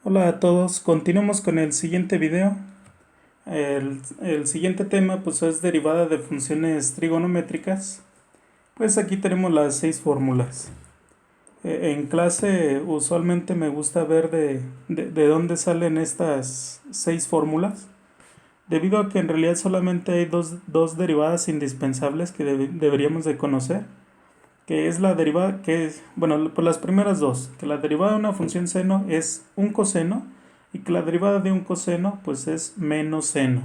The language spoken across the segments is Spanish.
Hola a todos, continuamos con el siguiente video. El siguiente tema pues es derivada de funciones trigonométricas. Pues aquí tenemos las 6 fórmulas. En clase usualmente me gusta ver de dónde salen estas 6 fórmulas, debido a que en realidad solamente hay dos derivadas indispensables que deberíamos de conocer, que es la derivada, bueno, por las primeras dos, que la derivada de una función seno es un coseno y que la derivada de un coseno pues es menos seno.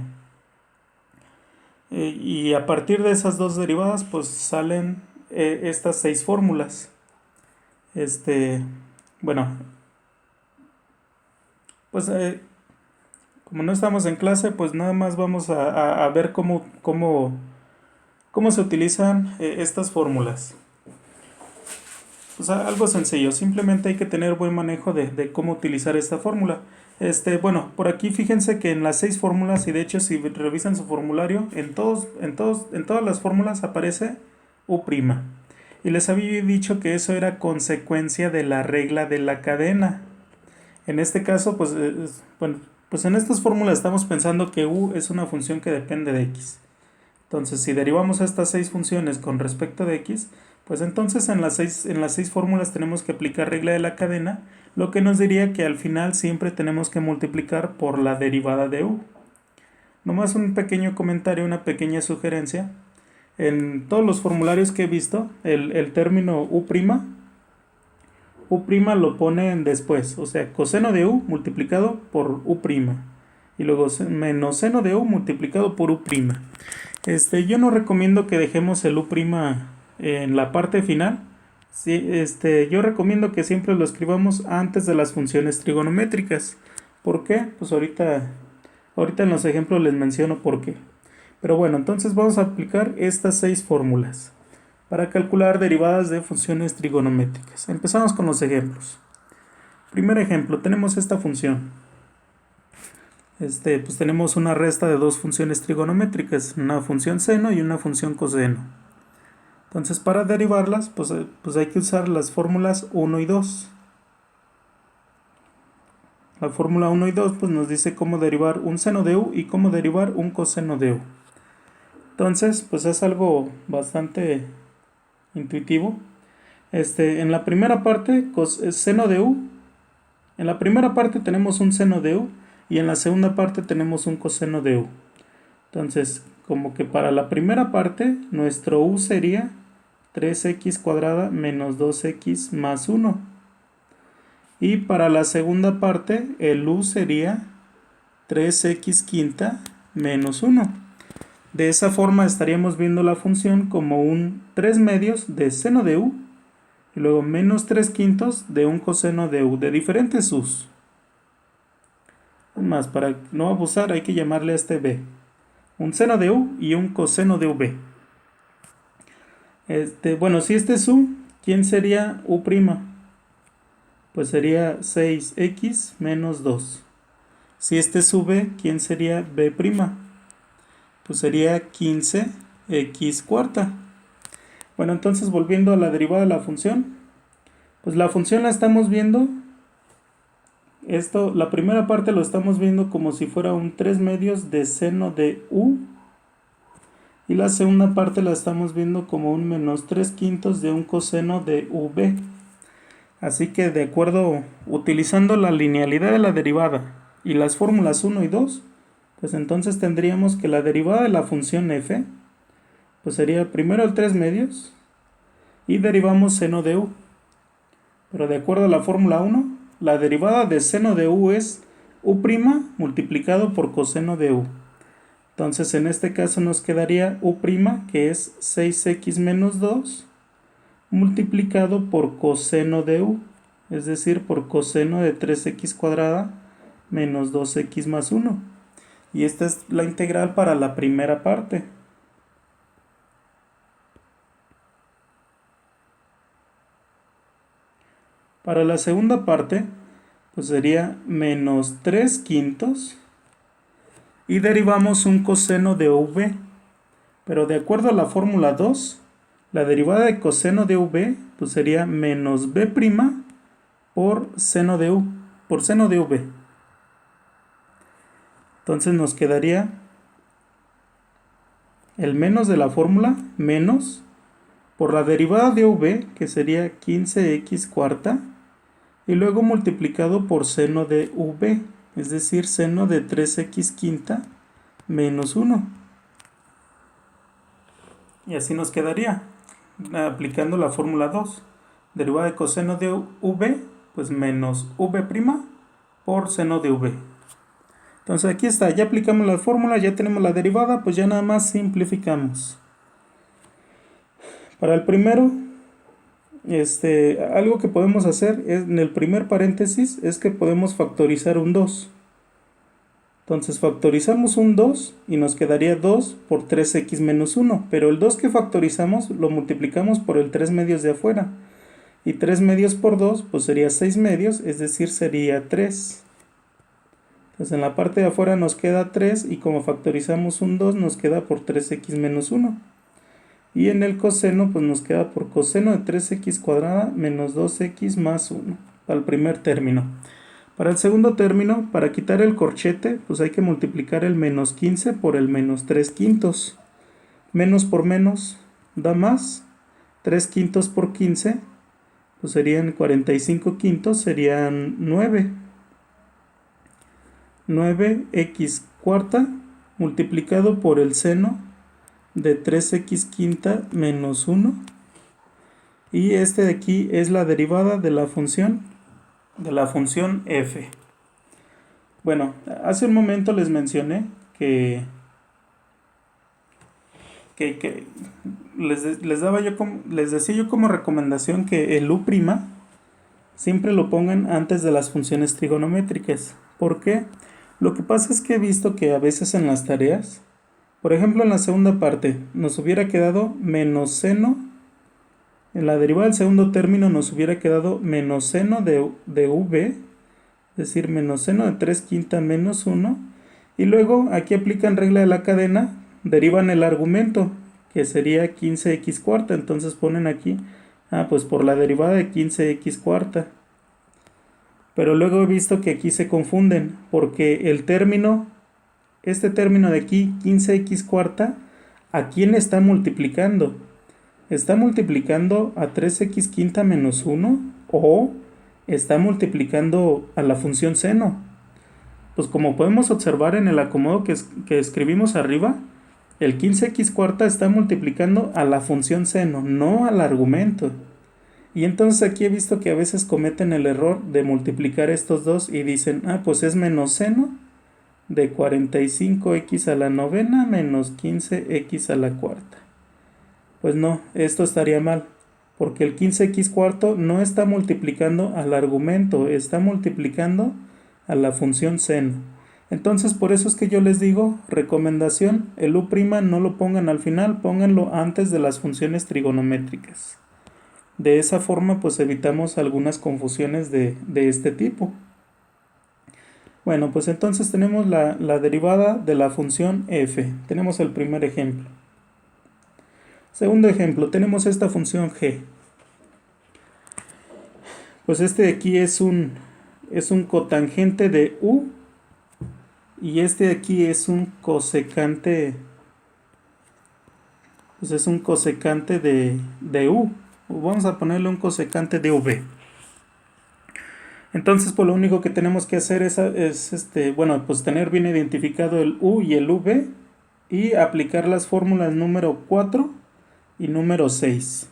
Y a partir de esas dos derivadas pues salen estas 6 fórmulas. Este, bueno, pues como no estamos en clase, pues nada más vamos a ver cómo se utilizan estas fórmulas. Pues algo sencillo, simplemente hay que tener buen manejo de cómo utilizar esta fórmula. Bueno, por aquí fíjense que en las 6 fórmulas, y de hecho si revisan su formulario, en todas las fórmulas aparece U'. Y les había dicho que eso era consecuencia de la regla de la cadena. En este caso, pues, bueno, pues en estas fórmulas estamos pensando que U es una función que depende de X. Entonces, si derivamos estas 6 funciones con respecto de X, pues entonces en las seis fórmulas tenemos que aplicar regla de la cadena, lo que nos diría que al final siempre tenemos que multiplicar por la derivada de U. Nomás un pequeño comentario, una pequeña sugerencia. En todos los formularios que he visto, el término U' lo ponen después, o sea, coseno de U multiplicado por U', y luego menos seno de U multiplicado por U'. Yo no recomiendo que dejemos el U' en la parte final. Sí, yo recomiendo que siempre lo escribamos antes de las funciones trigonométricas. ¿Por qué? Pues ahorita en los ejemplos les menciono por qué. Pero bueno, entonces vamos a aplicar estas 6 fórmulas para calcular derivadas de funciones trigonométricas. Empezamos con los ejemplos. Primer ejemplo, tenemos esta función. Pues tenemos una resta de dos funciones trigonométricas, una función seno y una función coseno. Entonces, para derivarlas, pues hay que usar las fórmulas 1 y 2. La fórmula 1 y 2 pues nos dice cómo derivar un seno de U y cómo derivar un coseno de U. Entonces, pues es algo bastante intuitivo. En la primera parte, seno de U. En la primera parte tenemos un seno de U y en la segunda parte tenemos un coseno de U. Entonces, como que para la primera parte, nuestro U sería 3x cuadrada menos 2x más 1. Y para la segunda parte, el U sería 3x quinta menos 1. De esa forma estaríamos viendo la función como un 3 medios de seno de U y luego menos 3 quintos de un coseno de U, de diferentes U's. Además, para no abusar, hay que llamarle a este B. Un seno de U y un coseno de V. Bueno, si este es U, ¿quién sería U'? Pues sería 6x menos 2. Si este es V, ¿quién sería B'? Pues sería 15x cuarta. Bueno, entonces volviendo a la derivada de la función, pues la función la estamos viendo, la primera parte lo estamos viendo como si fuera un 3 medios de seno de U, y la segunda parte la estamos viendo como un menos 3 quintos de un coseno de V. Así que de acuerdo, utilizando la linealidad de la derivada y las fórmulas 1 y 2, pues entonces tendríamos que la derivada de la función f, pues sería primero el 3 medios y derivamos seno de u. Pero de acuerdo a la fórmula 1, la derivada de seno de u es u' multiplicado por coseno de u. Entonces en este caso nos quedaría u', que es 6x menos 2, multiplicado por coseno de u, es decir, por coseno de 3x cuadrada menos 2x más 1. Y esta es la integral para la primera parte. Para la segunda parte, pues sería menos 3 quintos y derivamos un coseno de v. Pero de acuerdo a la fórmula 2, la derivada de coseno de v pues sería menos b' por seno de u. por seno de v. Entonces nos quedaría el menos de la fórmula, menos por la derivada de v, que sería 15x cuarta, y luego multiplicado por seno de v, es decir, seno de 3x quinta menos 1. Y así nos quedaría, aplicando la fórmula 2. Derivada de coseno de v, pues menos v' por seno de v. Entonces aquí está, ya aplicamos la fórmula, ya tenemos la derivada, pues ya nada más simplificamos. Para el primero, algo que podemos hacer es, en el primer paréntesis, es que podemos factorizar un 2. Entonces factorizamos un 2 y nos quedaría 2 por 3x menos 1. Pero el 2 que factorizamos lo multiplicamos por el 3 medios de afuera. Y 3 medios por 2 pues sería 6 medios, es decir, sería 3. Entonces en la parte de afuera nos queda 3 y como factorizamos un 2 nos queda por 3x menos 1. Y en el coseno pues nos queda por coseno de 3x cuadrada menos 2x más 1 para el primer término. Para el segundo término, para quitar el corchete, pues hay que multiplicar el menos 15 por el menos 3 quintos. Menos por menos da más. 3 quintos por 15, pues serían 45 quintos, serían 9. 9x cuarta multiplicado por el seno de 3x quinta menos 1. Y este de aquí es la derivada de la función f. Bueno, hace un momento les mencioné que les decía yo como recomendación que el u' siempre lo pongan antes de las funciones trigonométricas. ¿Por qué? Lo que pasa es que he visto que a veces en las tareas, por ejemplo en la segunda parte, nos hubiera quedado menos seno. En la derivada del segundo término nos hubiera quedado menos seno de v, es decir, menos seno de 3 quinta menos 1. Y luego aquí aplican regla de la cadena, derivan el argumento, que sería 15x cuarta. Entonces ponen aquí, pues por la derivada de 15x cuarta. Pero luego he visto que aquí se confunden, porque este término de aquí, 15x cuarta, ¿a quién está multiplicando? ¿Está multiplicando a 3x quinta menos 1 o está multiplicando a la función seno? Pues como podemos observar en el acomodo que escribimos arriba, el 15x cuarta está multiplicando a la función seno, no al argumento. Y entonces aquí he visto que a veces cometen el error de multiplicar estos dos y dicen, pues es menos seno de 45x a la novena menos 15x a la cuarta. Pues no, esto estaría mal, porque el 15x cuarto no está multiplicando al argumento, está multiplicando a la función seno. Entonces por eso es que yo les digo, recomendación, el u' no lo pongan al final, pónganlo antes de las funciones trigonométricas. De esa forma pues evitamos algunas confusiones de este tipo. Bueno, pues entonces tenemos la derivada de la función f. Tenemos el primer ejemplo. Segundo ejemplo, tenemos esta función g. Pues este de aquí es un cotangente de u y este de aquí es un cosecante, pues es un cosecante de u. Vamos a ponerle un cosecante de v. Entonces pues lo único que tenemos que hacer es pues tener bien identificado el u y el v y aplicar las fórmulas número 4 y número 6.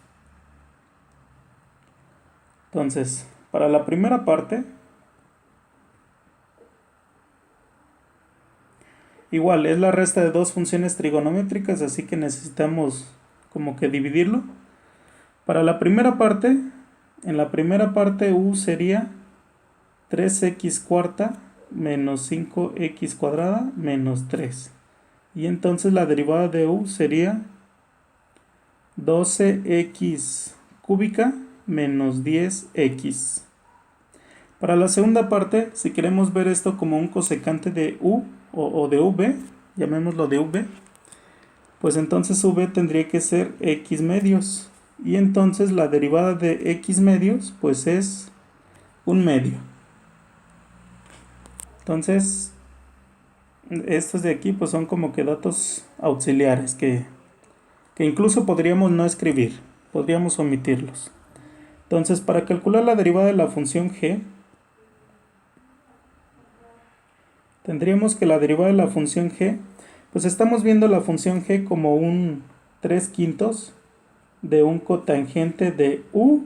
Entonces, para la primera parte, igual es la resta de dos funciones trigonométricas, así que necesitamos como que dividirlo. Para la primera parte, en la primera parte u sería 3x cuarta menos 5x cuadrada menos 3. Y entonces la derivada de u sería 12x cúbica menos 10x. Para la segunda parte, si queremos ver esto como un cosecante de u o de v, llamémoslo de v, pues entonces v tendría que ser x medios. Y entonces la derivada de x medios pues es un medio. Entonces, estos de aquí pues son como que datos auxiliares que incluso podríamos no escribir, podríamos omitirlos. Entonces, para calcular la derivada de la función g, tendríamos que la derivada de la función g, pues estamos viendo la función g como un 3/5 de un cotangente de u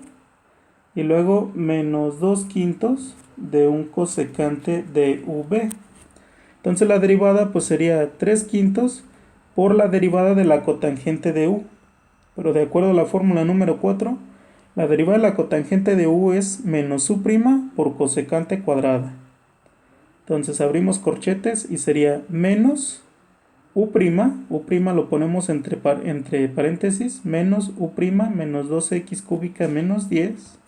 y luego menos 2/5 de un cosecante de v. Entonces la derivada pues sería 3/5 por la derivada de la cotangente de u. Pero de acuerdo a la fórmula número 4, la derivada de la cotangente de u es menos u' por cosecante cuadrada. Entonces abrimos corchetes y sería menos u', lo ponemos entre paréntesis, menos u' menos 2x cúbica menos 10.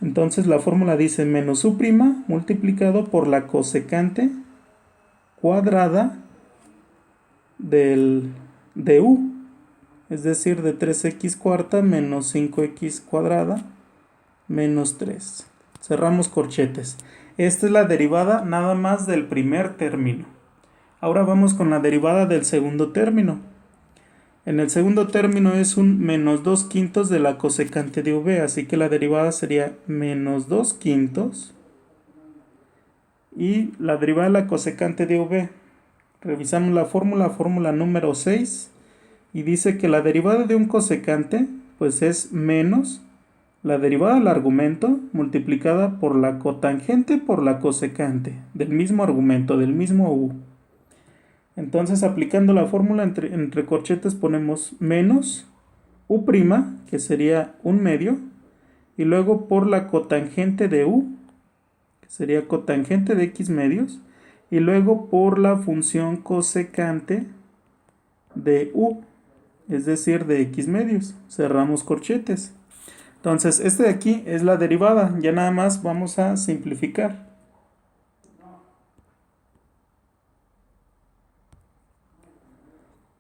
Entonces la fórmula dice menos u' multiplicado por la cosecante cuadrada de u, es decir, de 3x cuarta menos 5x cuadrada menos 3. Cerramos corchetes. Esta es la derivada nada más del primer término. Ahora vamos con la derivada del segundo término. En el segundo término es un menos 2/5 de la cosecante de v, así que la derivada sería menos 2/5. Y la derivada de la cosecante de v, revisamos la fórmula número 6, y dice que la derivada de un cosecante pues es menos la derivada del argumento multiplicada por la cotangente por la cosecante del mismo argumento, del mismo u. Entonces, aplicando la fórmula entre corchetes ponemos menos u', que sería 1/2, y luego por la cotangente de u, que sería cotangente de x medios, y luego por la función cosecante de u, es decir, de x medios. Cerramos corchetes. Entonces, este de aquí es la derivada. Ya nada más vamos a simplificar.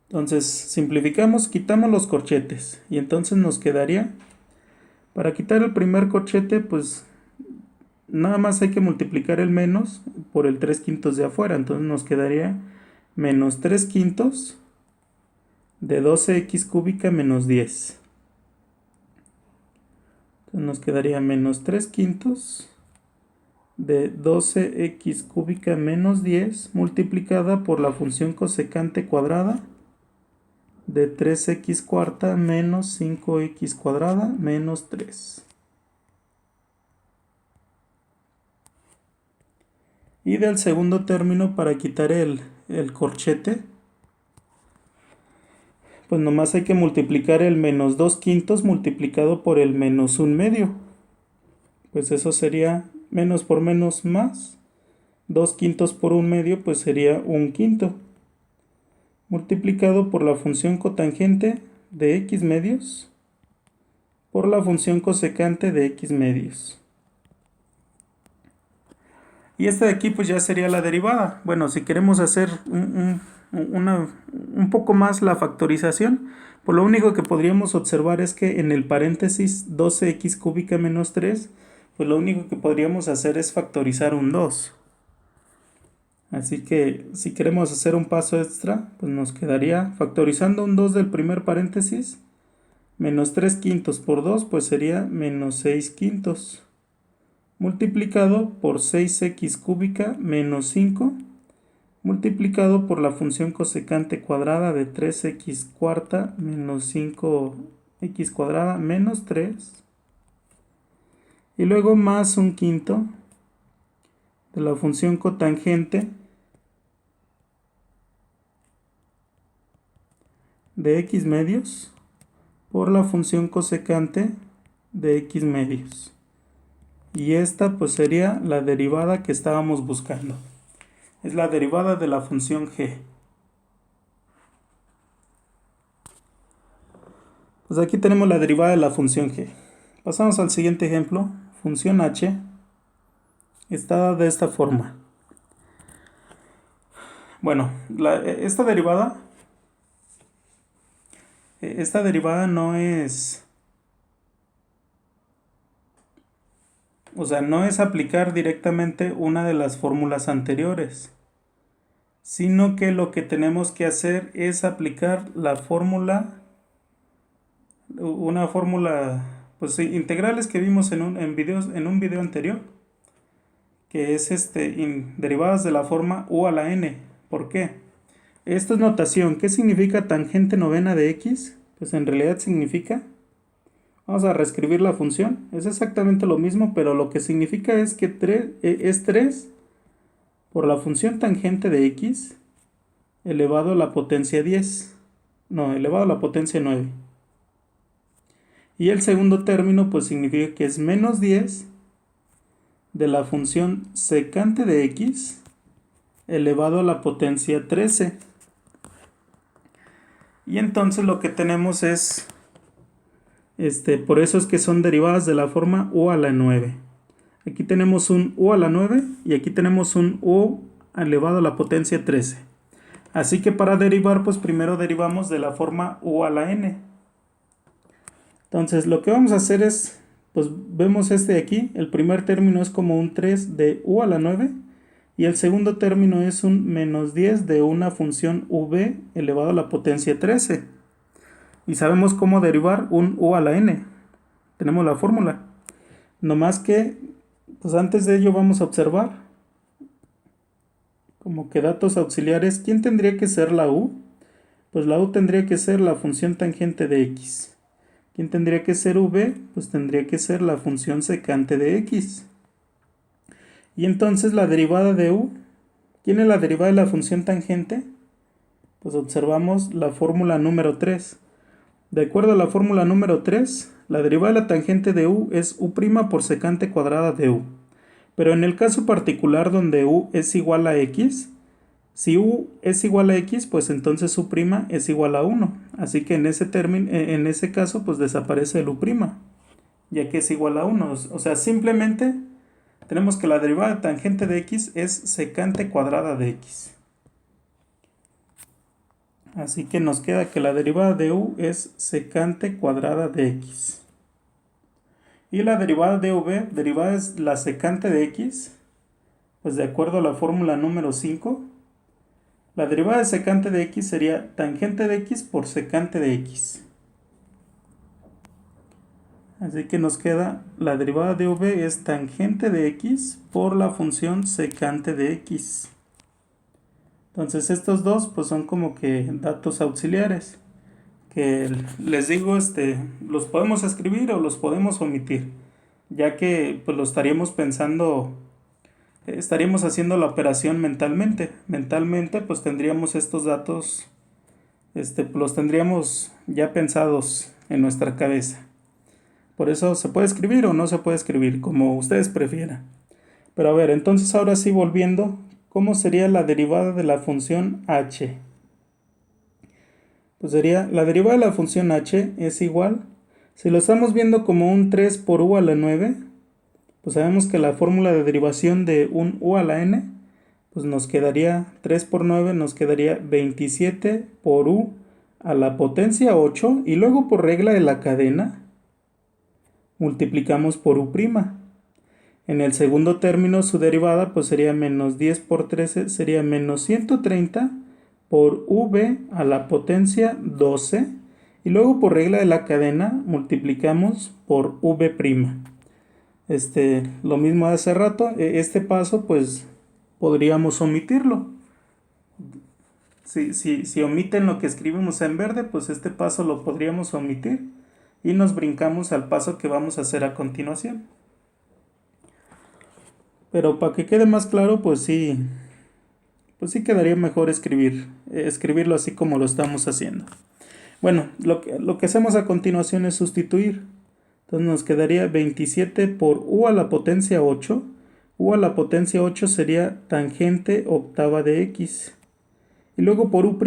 Entonces, simplificamos, quitamos los corchetes. Y entonces nos quedaría, para quitar el primer corchete, pues nada más hay que multiplicar el menos por el 3/5 de afuera. Entonces nos quedaría menos 3/5 de 12x cúbica menos 10. Entonces nos quedaría menos 3/5 de 12x cúbica menos 10 multiplicada por la función cosecante cuadrada de 3x cuarta menos 5x cuadrada menos 3. Y del segundo término, para quitar el corchete, pues nomás hay que multiplicar el menos 2/5 multiplicado por el menos 1/2. Pues eso sería menos por menos más. 2/5 por 1/2 pues sería 1/5. Multiplicado por la función cotangente de x medios por la función cosecante de x medios. Y esta de aquí pues ya sería la derivada. Bueno, si queremos hacer un poco más la factorización, pues lo único que podríamos observar es que en el paréntesis 12x cúbica menos 3, pues lo único que podríamos hacer es factorizar un 2. Así que si queremos hacer un paso extra, pues nos quedaría factorizando un 2 del primer paréntesis, menos 3/5 por 2, pues sería menos 6/5, multiplicado por 6x cúbica menos 5, multiplicado por la función cosecante cuadrada de 3x cuarta menos 5x cuadrada menos 3, y luego más 1/5 de la función cotangente de x medios por la función cosecante de x medios. Y esta pues sería la derivada que estábamos buscando. Es la derivada de la función g. Pues aquí tenemos la derivada de la función g. Pasamos al siguiente ejemplo. Función h está dada de esta forma. Bueno, esta derivada no es O sea, no es aplicar directamente una de las fórmulas anteriores, sino que lo que tenemos que hacer es aplicar la fórmula, una fórmula, pues sí, integrales que vimos en un video anterior, que es derivadas de la forma u a la n. ¿Por qué? Esta es notación. ¿Qué significa tangente novena de x? Pues en realidad significa, vamos a reescribir la función, es exactamente lo mismo, pero lo que significa es que es 3 por la función tangente de x elevado a la potencia 10, no, elevado a la potencia 9. Y el segundo término pues significa que es menos 10 de la función secante de x elevado a la potencia 13. Y entonces lo que tenemos es, por eso es que son derivadas de la forma u a la 9. Aquí tenemos un u a la 9 y aquí tenemos un u elevado a la potencia 13. Así que para derivar, pues primero derivamos de la forma u a la n. Entonces lo que vamos a hacer es, pues vemos de aquí, el primer término es como un 3 de u a la 9 y el segundo término es un menos 10 de una función v elevado a la potencia 13. Y sabemos cómo derivar un u a la n. Tenemos la fórmula. No más que, pues antes de ello vamos a observar, como que datos auxiliares, ¿quién tendría que ser la u? Pues la u tendría que ser la función tangente de x. ¿Quién tendría que ser v? Pues tendría que ser la función secante de x. Y entonces la derivada de u, ¿quién es la derivada de la función tangente? Pues observamos la fórmula número 3. De acuerdo a la fórmula número 3, la derivada de la tangente de u es u' por secante cuadrada de u. Pero en el caso particular donde u es igual a x, si u es igual a x, pues entonces u' es igual a 1. Así que en ese caso, pues desaparece el u', ya que es igual a 1. O sea, simplemente tenemos que la derivada de tangente de x es secante cuadrada de x. Así que nos queda que la derivada de u es secante cuadrada de x. Y la derivada de v, derivada es la secante de x, pues de acuerdo a la fórmula número 5, la derivada de secante de x sería tangente de x por secante de x. Así que nos queda la derivada de v es tangente de x por la función secante de x. Entonces estos dos pues son como que datos auxiliares que les digo, los podemos escribir o los podemos omitir, ya que pues lo estaríamos pensando, estaríamos haciendo la operación mentalmente. Mentalmente pues tendríamos estos datos, los tendríamos ya pensados en nuestra cabeza. Por eso se puede escribir o no se puede escribir, como ustedes prefieran. Pero a ver, entonces ahora sí volviendo, ¿cómo sería la derivada de la función h? Pues sería, la derivada de la función h es igual, si lo estamos viendo como un 3 por u a la 9, pues sabemos que la fórmula de derivación de un u a la n, pues nos quedaría 3 por 9, nos quedaría 27 por u a la potencia 8, y luego por regla de la cadena, multiplicamos por u'. En el segundo término su derivada pues sería menos 10 por 13, sería menos 130 por v a la potencia 12, y luego por regla de la cadena multiplicamos por v'. Lo mismo de hace rato, este paso pues podríamos omitirlo. Si omiten lo que escribimos en verde, pues este paso lo podríamos omitir y nos brincamos al paso que vamos a hacer a continuación. Pero para que quede más claro, pues sí quedaría mejor escribirlo así como lo estamos haciendo. Bueno, lo que hacemos a continuación es sustituir. Entonces nos quedaría 27 por u a la potencia 8. U a la potencia 8 sería tangente octava de x. Y luego por u',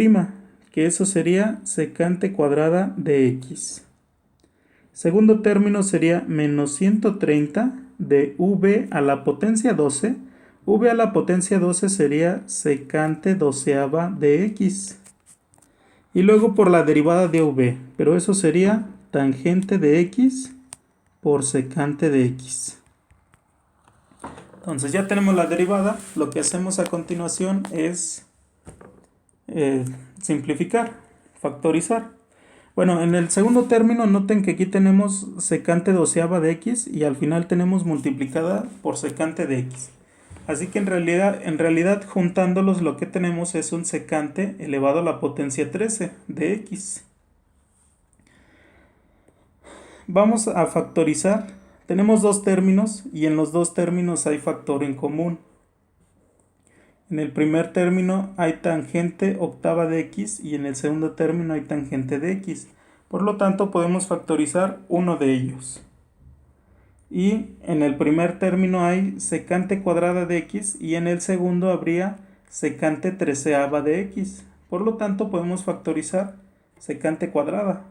que eso sería secante cuadrada de x. Segundo término sería menos 130 de v a la potencia 12. V a la potencia 12 sería secante doceava de x. Y luego por la derivada de v, pero eso sería tangente de x por secante de x. Entonces ya tenemos la derivada. Lo que hacemos a continuación es simplificar, factorizar. Bueno, en el segundo término noten que aquí tenemos secante doceava de x y al final tenemos multiplicada por secante de x. Así que en realidad juntándolos lo que tenemos es un secante elevado a la potencia 13 de x. Vamos a factorizar. Tenemos dos términos y en los dos términos hay factor en común. En el primer término hay tangente octava de x y en el segundo término hay tangente de x. Por lo tanto podemos factorizar uno de ellos. Y en el primer término hay secante cuadrada de x y en el segundo habría secante treceava de x. Por lo tanto podemos factorizar secante cuadrada.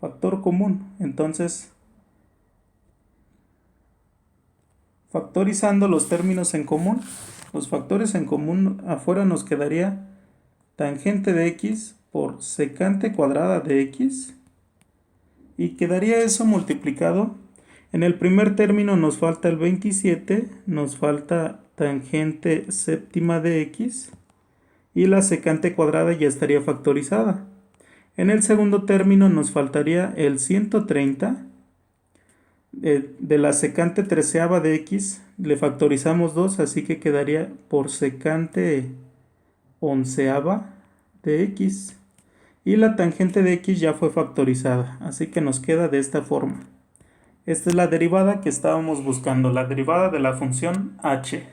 Factor común. Entonces, factorizando los términos en común, los factores en común afuera nos quedaría tangente de x por secante cuadrada de x y quedaría eso multiplicado. En el primer término nos falta el 27, nos falta tangente séptima de x y la secante cuadrada ya estaría factorizada. En el segundo término nos faltaría el 130 de la secante treceava de x, le factorizamos 2, así que quedaría por secante onceava de x. Y la tangente de x ya fue factorizada, así que nos queda de esta forma. Esta es la derivada que estábamos buscando, la derivada de la función h.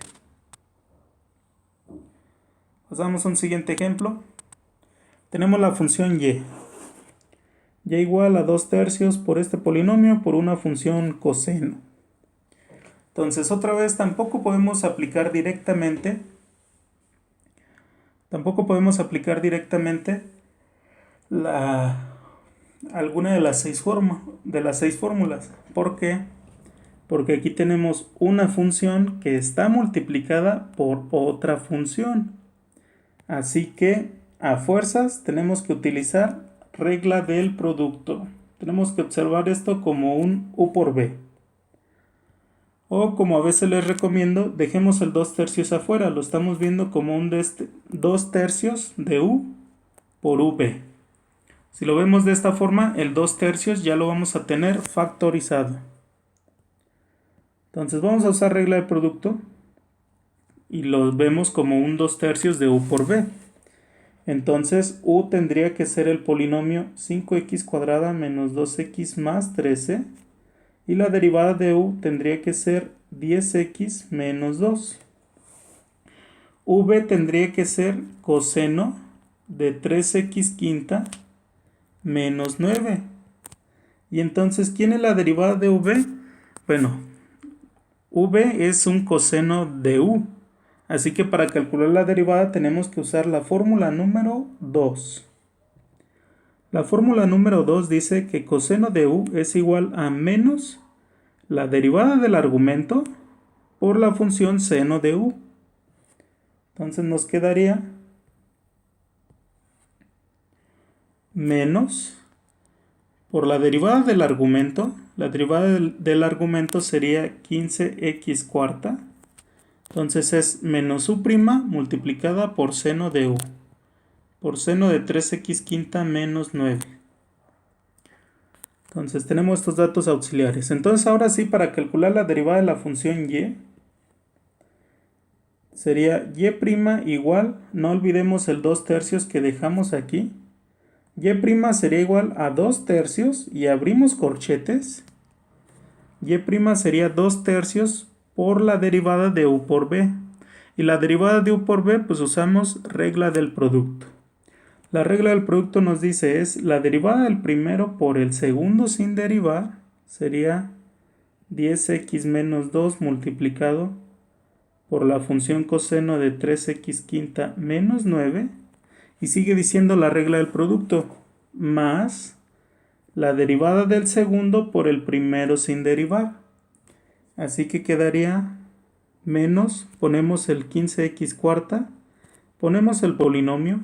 Pasamos a un siguiente ejemplo. Tenemos la función y igual a 2 tercios por este polinomio por una función coseno. Entonces otra vez tampoco podemos aplicar directamente alguna de las seis fórmulas. ¿Por qué? Porque aquí tenemos una función que está multiplicada por otra función. Así que a fuerzas tenemos que utilizar regla del producto. Tenemos que observar esto como un u por b. O como a veces les recomiendo, dejemos el 2 tercios afuera. Lo estamos viendo como un 2 tercios de u por v. Si lo vemos de esta forma, el 2 tercios ya lo vamos a tener factorizado. Entonces vamos a usar regla de producto y lo vemos como un 2 tercios de u por b. Entonces u tendría que ser el polinomio 5x cuadrada menos 2x más 13 y la derivada de u tendría que ser 10x menos 2. V tendría que ser coseno de 3x quinta menos 9. Y entonces, ¿quién es la derivada de v? Bueno, v es un coseno de u. Así que para calcular la derivada tenemos que usar la fórmula número 2. La fórmula número 2 dice que coseno de u es igual a menos la derivada del argumento por la función seno de u. Entonces nos quedaría menos por la derivada del argumento. La derivada del argumento sería 15x cuarta. Entonces es menos u' multiplicada por seno de u. Por seno de 3x quinta menos 9. Entonces tenemos estos datos auxiliares. Entonces ahora sí, para calcular la derivada de la función y, sería y' igual, no olvidemos el 2 tercios que dejamos aquí. Y' sería igual a 2 tercios y abrimos corchetes. Y' sería 2 tercios por la derivada de u por b. Y la derivada de u por b, pues usamos regla del producto. La regla del producto nos dice es la derivada del primero por el segundo sin derivar, sería 10x menos 2 multiplicado por la función coseno de 3x quinta menos 9. Y sigue diciendo la regla del producto, más la derivada del segundo por el primero sin derivar. Así que quedaría menos, ponemos el 15x cuarta, ponemos el polinomio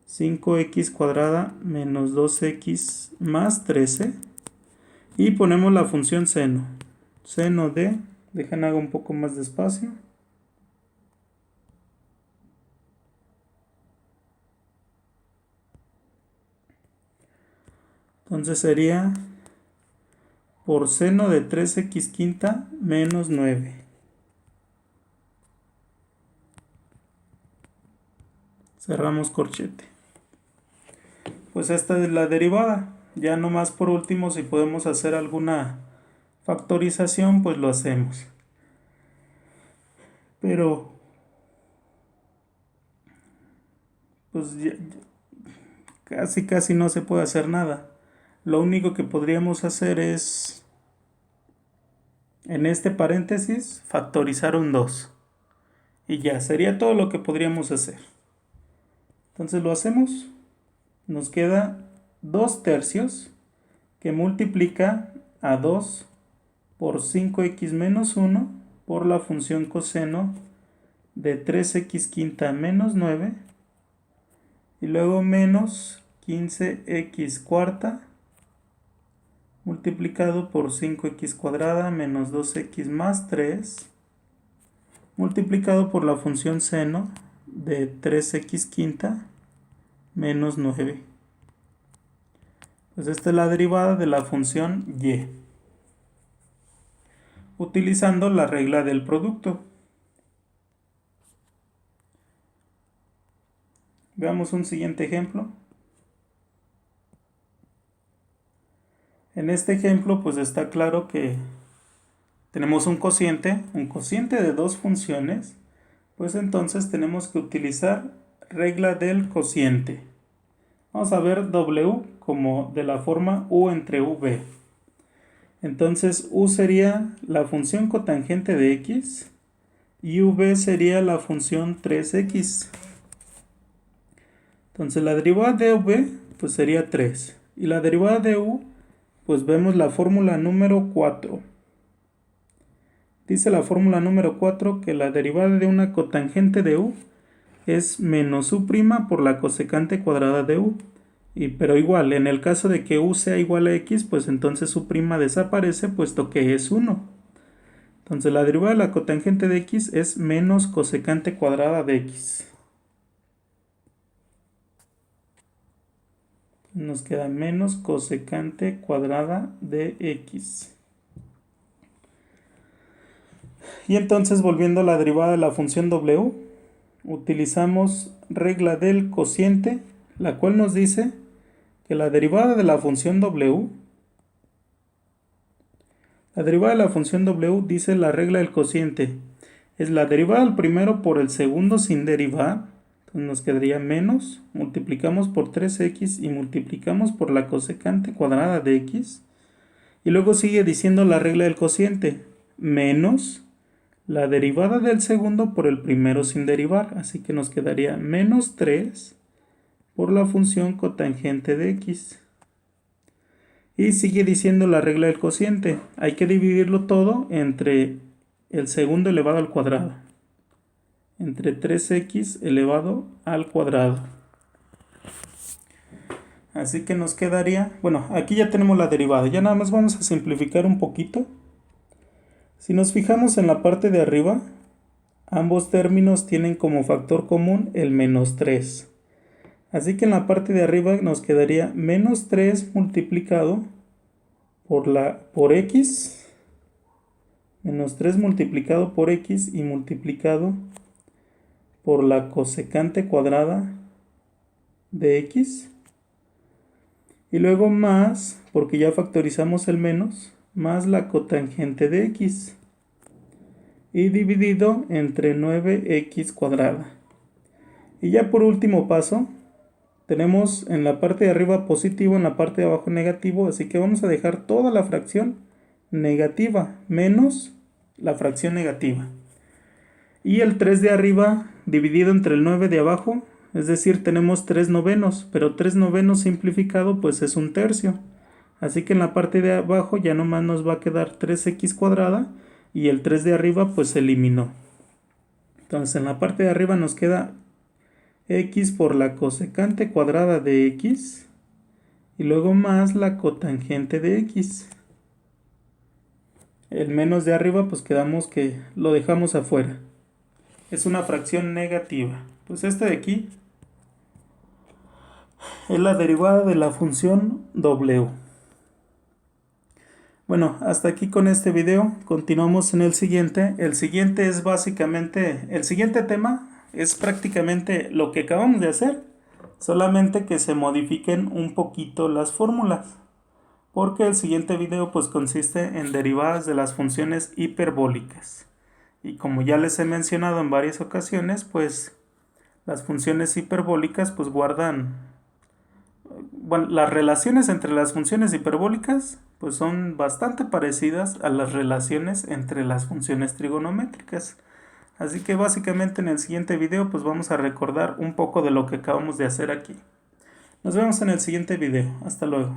5x cuadrada menos 2x más 13 y ponemos la función seno de Dejen hago un poco más despacio. Entonces sería por seno de 3x quinta menos 9. Cerramos corchete. Pues esta es la derivada. Ya nomás por último, si podemos hacer alguna factorización, pues lo hacemos. Pero pues casi no se puede hacer nada. Lo único que podríamos hacer es, en este paréntesis, factorizar un 2. Y ya, sería todo lo que podríamos hacer. Entonces lo hacemos. Nos queda 2 tercios que multiplica a 2 por 5x menos 1 por la función coseno de 3x quinta menos 9 y luego menos 15x cuarta multiplicado por 5x cuadrada menos 2x más 3 multiplicado por la función seno de 3x quinta menos 9. Pues esta es la derivada de la función y, utilizando la regla del producto. Veamos un siguiente ejemplo. En este ejemplo, pues está claro que tenemos un cociente de dos funciones, pues entonces tenemos que utilizar regla del cociente. Vamos a ver W como de la forma U entre V. Entonces U sería la función cotangente de X y V sería la función 3X. Entonces la derivada de V pues sería 3. Y la derivada de U, pues vemos la fórmula número 4. Dice la fórmula número 4 que la derivada de una cotangente de U es menos U' por la cosecante cuadrada de U. Pero igual, en el caso de que U sea igual a X, pues entonces U' desaparece puesto que es 1. Entonces la derivada de la cotangente de X es menos cosecante cuadrada de X. Nos queda menos cosecante cuadrada de X. Y entonces, volviendo a la derivada de la función W, utilizamos regla del cociente, la cual nos dice que la derivada de la función W, dice la regla del cociente, es la derivada del primero por el segundo sin derivar. Entonces nos quedaría menos, multiplicamos por 3x y multiplicamos por la cosecante cuadrada de x. Y luego sigue diciendo la regla del cociente, menos la derivada del segundo por el primero sin derivar. Así que nos quedaría menos 3 por la función cotangente de x. Y sigue diciendo la regla del cociente. Hay que dividirlo todo entre el segundo elevado al cuadrado. Entre 3x elevado al cuadrado. Así que nos quedaría... Bueno, aquí ya tenemos la derivada. Ya nada más vamos a simplificar un poquito. Si nos fijamos en la parte de arriba, ambos términos tienen como factor común el menos 3. Así que en la parte de arriba nos quedaría menos 3 multiplicado por x, menos 3 multiplicado por x y multiplicado por la cosecante cuadrada de x. Y luego más, porque ya factorizamos el menos, más la cotangente de x. Y dividido entre 9x cuadrada. Y ya por último paso, tenemos en la parte de arriba positivo, en la parte de abajo negativo, así que vamos a dejar toda la fracción negativa, menos la fracción negativa. Y el 3 de arriba dividido entre el 9 de abajo, es decir, tenemos 3 novenos, pero 3 novenos simplificado pues es un tercio. Así que en la parte de abajo ya nomás nos va a quedar 3x cuadrada y el 3 de arriba pues se eliminó. Entonces en la parte de arriba nos queda x por la cosecante cuadrada de x y luego más la cotangente de x. el menos de arriba pues quedamos que lo dejamos afuera. Es una fracción negativa. Pues este de aquí es la derivada de la función W. Bueno, hasta aquí con este video. Continuamos en el siguiente. El siguiente es básicamente, el siguiente tema es prácticamente lo que acabamos de hacer, solamente que se modifiquen un poquito las fórmulas, porque el siguiente video pues consiste en derivadas de las funciones hiperbólicas. Y como ya les he mencionado en varias ocasiones, pues las funciones hiperbólicas pues guardan, bueno, las relaciones entre las funciones hiperbólicas pues son bastante parecidas a las relaciones entre las funciones trigonométricas. Así que básicamente en el siguiente video pues vamos a recordar un poco de lo que acabamos de hacer aquí. Nos vemos en el siguiente video. Hasta luego.